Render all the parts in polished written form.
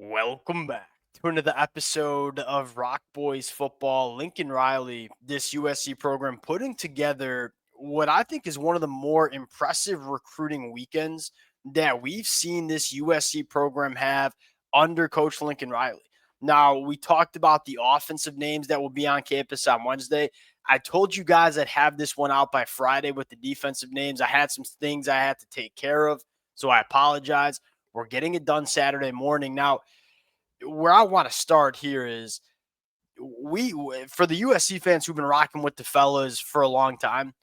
Welcome back to another episode of Rock Boys Football. Lincoln Riley, this USC program, putting together what I think is one of the more impressive recruiting weekends that we've seen this USC program have under Coach Lincoln Riley. Now, we talked about the offensive names that will be on campus on Wednesday. I told you guys I'd have this one out by Friday with the defensive names. I had some things I had to take care of, so I apologize. We're getting it done Saturday morning. Now, where I want to start here is for the USC fans who've been rocking with the fellas for a long time,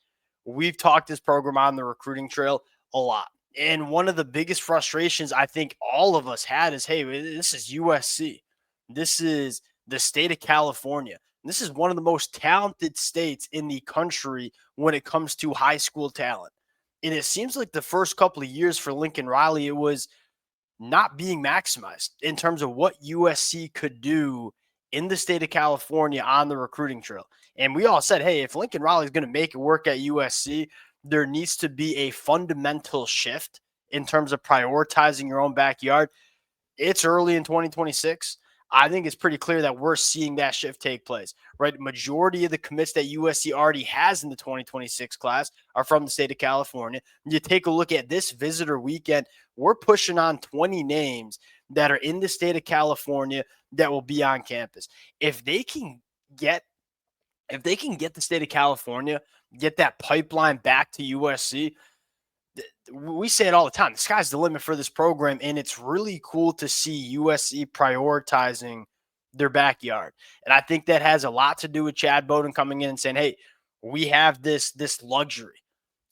we've talked this program on the recruiting trail a lot. And one of the biggest frustrations I think all of us had is, hey, this is USC. This is the state of California. This is one of the most talented states in the country when it comes to high school talent. And it seems like the first couple of years for Lincoln Riley, it was not being maximized in terms of what USC could do in the state of California on the recruiting trail. And we all said, hey, if Lincoln Riley is going to make it work at USC, there needs to be a fundamental shift in terms of prioritizing your own backyard. It's early in 2026. I think it's pretty clear that we're seeing that shift take place, right? Majority of the commits that USC already has in the 2026 class are from the state of California. You take a look at this visitor weekend, we're pushing on 20 names that are in the state of California that will be on campus. If they can get the state of California, get that pipeline back to USC, we say it all the time. The sky's the limit for this program, and it's really cool to see USC prioritizing their backyard. And I think that has a lot to do with Chad Bowden coming in and saying, hey, we have this luxury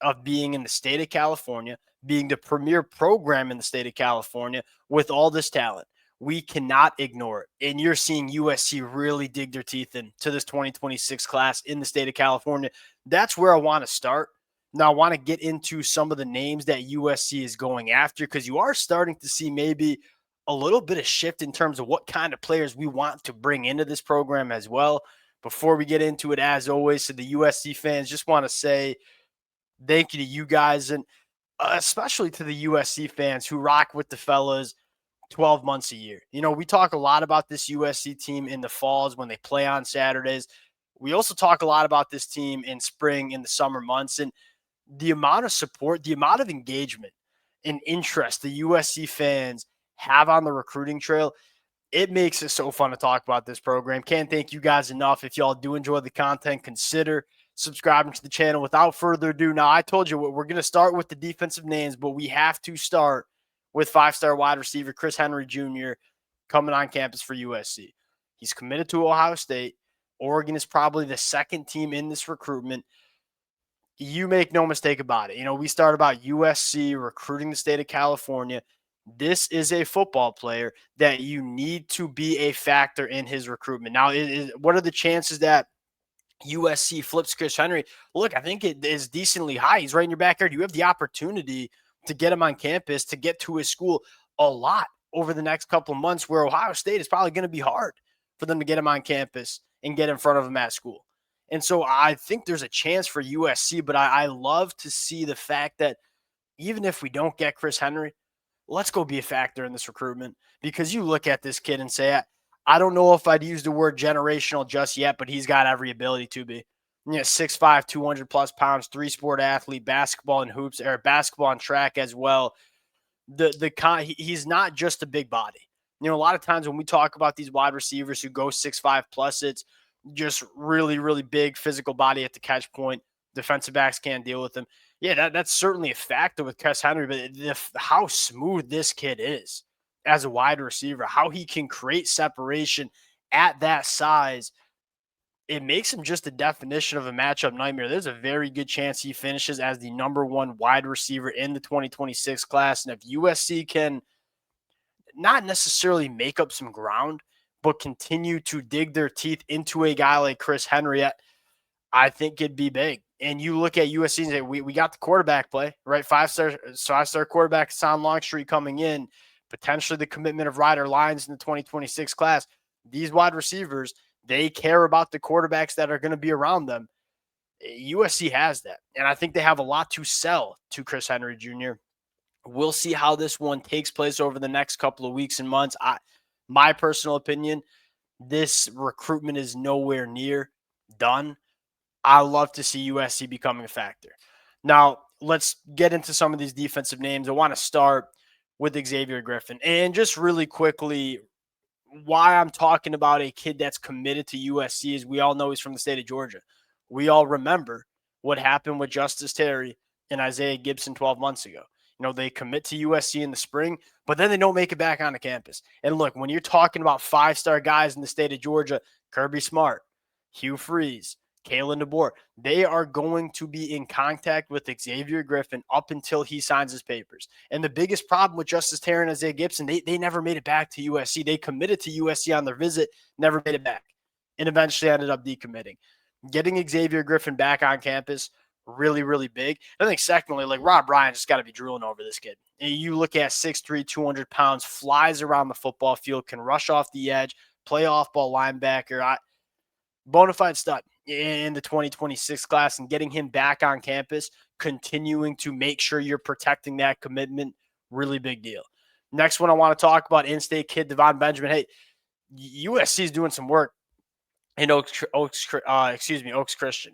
of being in the state of California, being the premier program in the state of California with all this talent. We cannot ignore it. And you're seeing USC really dig their teeth into this 2026 class in the state of California. That's where I want to start. Now, I want to get into some of the names that USC is going after because you are starting to see maybe a little bit of shift in terms of what kind of players we want to bring into this program as well. Before we get into it, as always, to the USC fans, just want to say thank you to you guys and especially to the USC fans who rock with the fellas 12 months a year. You know, we talk a lot about this USC team in the falls when they play on Saturdays. We also talk a lot about this team in spring, in the summer months. And the amount of support, the amount of engagement and interest the USC fans have on the recruiting trail, it makes it so fun to talk about this program. Can't thank you guys enough. If y'all do enjoy the content, consider subscribing to the channel. Without further ado, now I told you we're going to start with the defensive names, but we have to start with five-star wide receiver Chris Henry Jr. coming on campus for USC. He's committed to Ohio State. Oregon is probably the second team in this recruitment. You make no mistake about it. You know, we start about USC recruiting the state of California. This is a football player that you need to be a factor in his recruitment. Now, what are the chances that USC flips Chris Henry? Look, I think it is decently high. He's right in your backyard. You have the opportunity to get him on campus, to get to his school a lot over the next couple of months, where Ohio State is probably going to be hard for them to get him on campus and get in front of him at school. And so I think there's a chance for USC, but I love to see the fact that even if we don't get Chris Henry, let's go be a factor in this recruitment, because you look at this kid and say, I don't know if I'd use the word generational just yet, but he's got every ability to be. You know, 6'5", 200 plus pounds, three-sport athlete, basketball and hoops, or basketball and track as well. He's not just a big body. You know, a lot of times when we talk about these wide receivers who go 6'5" plus, it's just really, really big physical body at the catch point. Defensive backs can't deal with him. Yeah, that's certainly a factor with Chris Henry, but how smooth this kid is as a wide receiver, how he can create separation at that size, it makes him just the definition of a matchup nightmare. There's a very good chance he finishes as the number one wide receiver in the 2026 class. And if USC can not necessarily make up some ground, but continue to dig their teeth into a guy like Chris Henry, I think it'd be big. And you look at USC and say, we got the quarterback play, right? Five-star quarterback Hassan Longstreet coming in, potentially the commitment of Ryder Lyons in the 2026 class. These wide receivers, they care about the quarterbacks that are going to be around them. USC has that. And I think they have a lot to sell to Chris Henry Jr. We'll see how this one takes place over the next couple of weeks and months. My personal opinion, this recruitment is nowhere near done. I love to see USC becoming a factor. Now, let's get into some of these defensive names. I want to start with Xavier Griffin. And just really quickly, why I'm talking about a kid that's committed to USC is we all know he's from the state of Georgia. We all remember what happened with Justice Terry and Isaiah Gibson 12 months ago. They commit to USC in the spring, but then they don't make it back onto campus. And look, when you're talking about five-star guys in the state of Georgia, Kirby Smart, Hugh Freeze, Kalen DeBoer, they are going to be in contact with Xavier Griffin up until he signs his papers. And the biggest problem with Justice Terry and Isaiah Gibson, they never made it back to USC. They committed to USC on their visit, never made it back, and eventually ended up decommitting. Getting Xavier Griffin back on campus, really, really big. I think secondly, like Rob Ryan just got to be drooling over this kid. And you look at 6'3", 200 pounds, flies around the football field, can rush off the edge, play off-ball linebacker. Bona fide stud in the 2026 class, and getting him back on campus, continuing to make sure you're protecting that commitment, really big deal. Next one I want to talk about, in-state kid Devon Benjamin. Hey, USC is doing some work in Oaks Christian.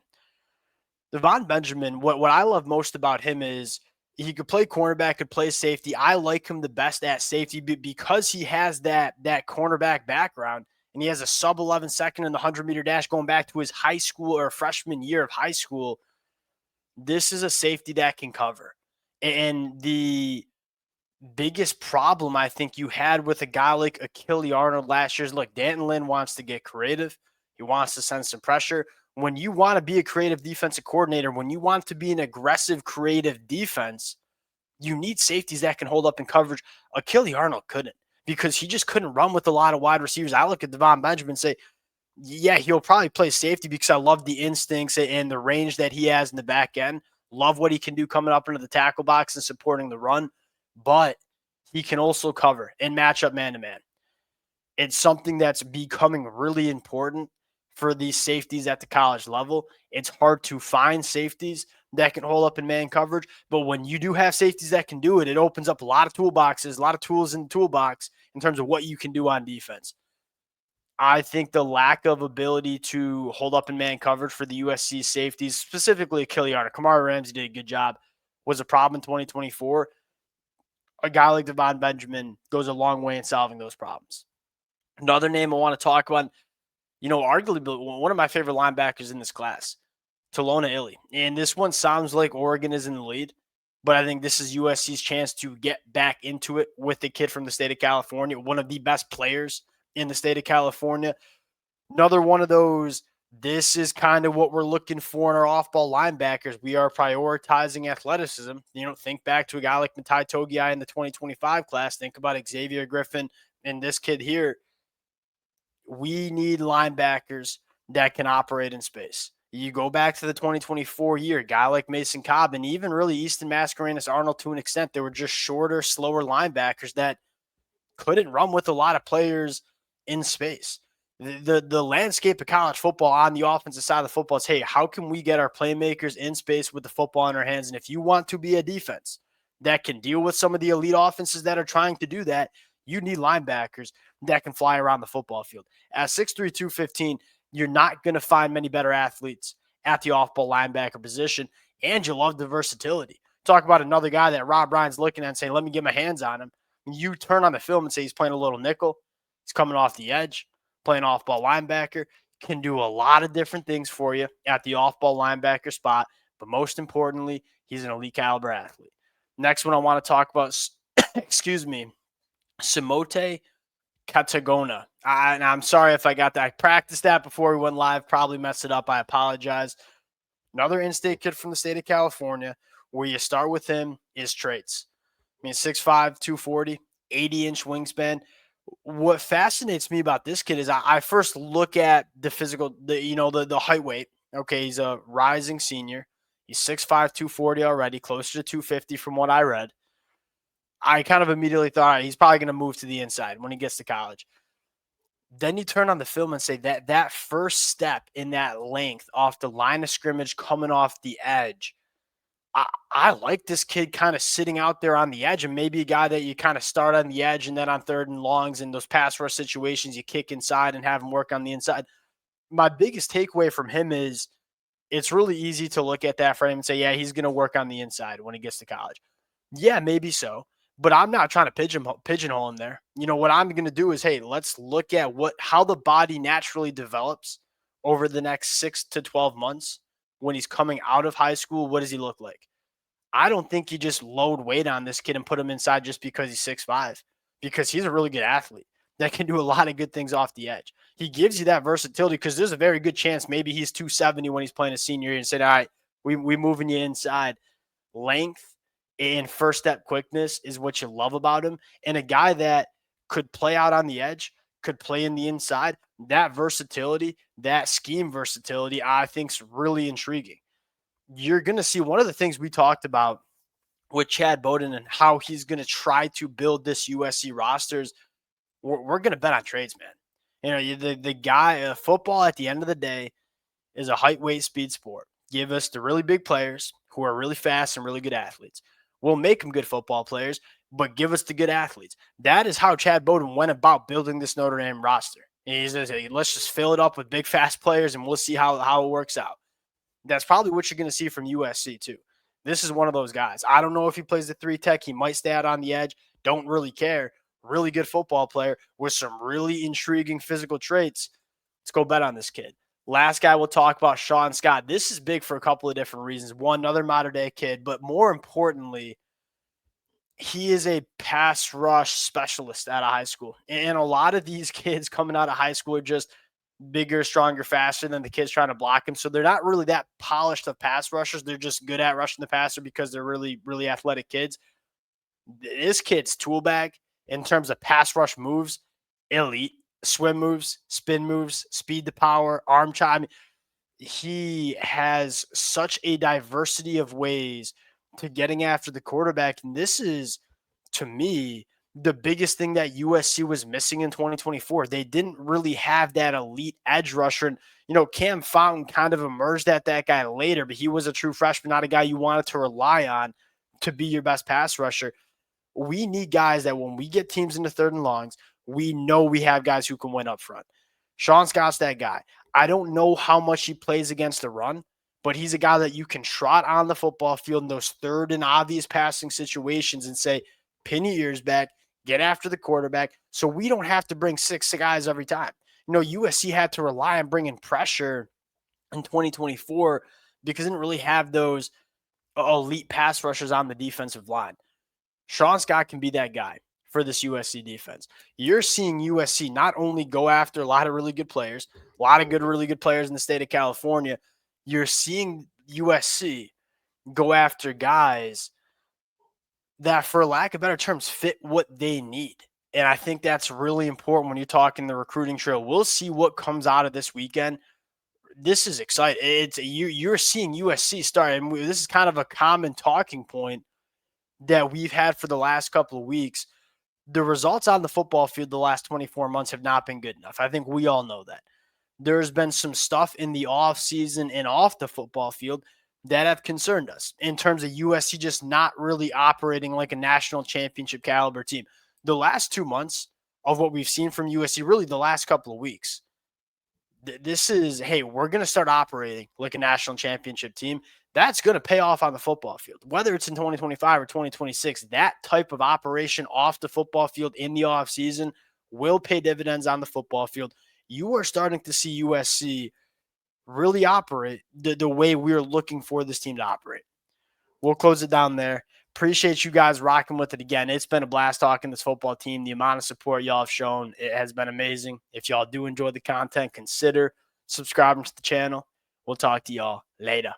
Devon Benjamin, what I love most about him is he could play cornerback, could play safety. I like him the best at safety because he has that cornerback background, and he has a sub-11 second in the 100-meter dash going back to his high school or freshman year of high school. This is a safety that can cover. And the biggest problem I think you had with a guy like Achille Arnold last year is, look, Danton Lynn wants to get creative. He wants to send some pressure. When you want to be a creative defensive coordinator, when you want to be an aggressive, creative defense, you need safeties that can hold up in coverage. Achille Arnold couldn't, because he just couldn't run with a lot of wide receivers. I look at Devon Benjamin and say, yeah, he'll probably play safety because I love the instincts and the range that he has in the back end. Love what he can do coming up into the tackle box and supporting the run. But he can also cover and match up man-to-man. It's something that's becoming really important for these safeties at the college level. It's hard to find safeties that can hold up in man coverage, but when you do have safeties that can do it, it opens up a lot of toolboxes, a lot of tools in the toolbox in terms of what you can do on defense. I think the lack of ability to hold up in man coverage for the USC safeties, specifically Achille Arnold, Kamara Ramsey did a good job, was a problem in 2024. A guy like Devon Benjamin goes a long way in solving those problems. Another name I want to talk about, arguably one of my favorite linebackers in this class, Talona Illy. And this one sounds like Oregon is in the lead, but I think this is USC's chance to get back into it with the kid from the state of California, one of the best players in the state of California. Another one of those, this is kind of what we're looking for in our off-ball linebackers. We are prioritizing athleticism. Think back to a guy like Matai Togiai in the 2025 class. Think about Xavier Griffin and this kid here. We need linebackers that can operate in space. You go back to the 2024 year, a guy like Mason Cobb and even really Easton Mascarenas Arnold to an extent, they were just shorter, slower linebackers that couldn't run with a lot of players in space. The landscape of college football on the offensive side of the football is, hey, how can we get our playmakers in space with the football in our hands? And if you want to be a defense that can deal with some of the elite offenses that are trying to do that, you need linebackers that can fly around the football field. At 6'3", 215, you're not going to find many better athletes at the off-ball linebacker position, and you love the versatility. Talk about another guy that Rob Ryan's looking at and saying, let me get my hands on him. You turn on the film and say he's playing a little nickel. He's coming off the edge, playing off-ball linebacker, can do a lot of different things for you at the off-ball linebacker spot, but most importantly, he's an elite caliber athlete. Next one I want to talk about, Simote Katagona. And I'm sorry if I got that. I practiced that before we went live. Probably messed it up. I apologize. Another in-state kid from the state of California. Where you start with him is traits. 6'5", 240, 80-inch wingspan. What fascinates me about this kid is I first look at the physical, the height weight. Okay, he's a rising senior. He's 6'5", 240 already, closer to 250 from what I read. I kind of immediately thought, all right, he's probably going to move to the inside when he gets to college. Then you turn on the film and say that first step in that length off the line of scrimmage coming off the edge, I like this kid kind of sitting out there on the edge, and maybe a guy that you kind of start on the edge and then on third and longs and those pass rush situations, you kick inside and have him work on the inside. My biggest takeaway from him is it's really easy to look at that frame and say, yeah, he's going to work on the inside when he gets to college. Yeah, maybe so. But I'm not trying to pigeonhole him there. What I'm going to do is, hey, let's look at how the body naturally develops over the next 6 to 12 months when he's coming out of high school. What does he look like? I don't think you just load weight on this kid and put him inside just because he's 6'5", because he's a really good athlete that can do a lot of good things off the edge. He gives you that versatility because there's a very good chance maybe he's 270 when he's playing a senior year and said, all right, we moving you inside. Length and first step quickness is what you love about him. And a guy that could play out on the edge, could play in the inside, that versatility, that scheme versatility, I think is really intriguing. You're going to see one of the things we talked about with Chad Bowden and how he's going to try to build this USC rosters. We're going to bet on trades, man. The guy, football at the end of the day is a height, weight, speed sport. Give us the really big players who are really fast and really good athletes. We'll make them good football players, but give us the good athletes. That is how Chad Bowden went about building this Notre Dame roster. And he says, hey, let's just fill it up with big, fast players, and we'll see how it works out. That's probably what you're going to see from USC too. This is one of those guys. I don't know if he plays the 3 tech. He might stay out on the edge. Don't really care. Really good football player with some really intriguing physical traits. Let's go bet on this kid. Last guy we'll talk about, Sean Scott. This is big for a couple of different reasons. One, another modern day kid, but more importantly, he is a pass rush specialist out of high school. And a lot of these kids coming out of high school are just bigger, stronger, faster than the kids trying to block him. So they're not really that polished of pass rushers. They're just good at rushing the passer because they're really, really athletic kids. This kid's tool bag in terms of pass rush moves, elite. Swim moves, spin moves, speed to power, arm chime. He has such a diversity of ways to getting after the quarterback. And this is, to me, the biggest thing that USC was missing in 2024. They didn't really have that elite edge rusher. And, Cam Fountain kind of emerged at that guy later, but he was a true freshman, not a guy you wanted to rely on to be your best pass rusher. We need guys that when we get teams into third and longs, we know we have guys who can win up front. Sean Scott's that guy. I don't know how much he plays against the run, but he's a guy that you can trot on the football field in those third and obvious passing situations and say, pin your ears back, get after the quarterback, so we don't have to bring 6 guys every time. USC had to rely on bringing pressure in 2024 because they didn't really have those elite pass rushers on the defensive line. Sean Scott can be that guy for this USC defense. You're seeing USC not only go after a lot of really good players, a lot of really good players in the state of California, you're seeing USC go after guys that, for lack of better terms, fit what they need. And I think that's really important when you're talking the recruiting trail. We'll see what comes out of this weekend. This is exciting. You're seeing USC start, and this is kind of a common talking point that we've had for the last couple of weeks. The results on the football field the last 24 months have not been good enough. I think we all know that. There's been some stuff in the offseason and off the football field that have concerned us in terms of USC just not really operating like a national championship caliber team. The last 2 months of what we've seen from USC, really the last couple of weeks, this is, hey, we're going to start operating like a national championship team. That's going to pay off on the football field, whether it's in 2025 or 2026. That type of operation off the football field in the offseason will pay dividends on the football field. You are starting to see USC really operate the way we're looking for this team to operate. We'll close it down there. Appreciate you guys rocking with it again. It's been a blast talking this football team. The amount of support y'all have shown, it has been amazing. If y'all do enjoy the content, consider subscribing to the channel. We'll talk to y'all later.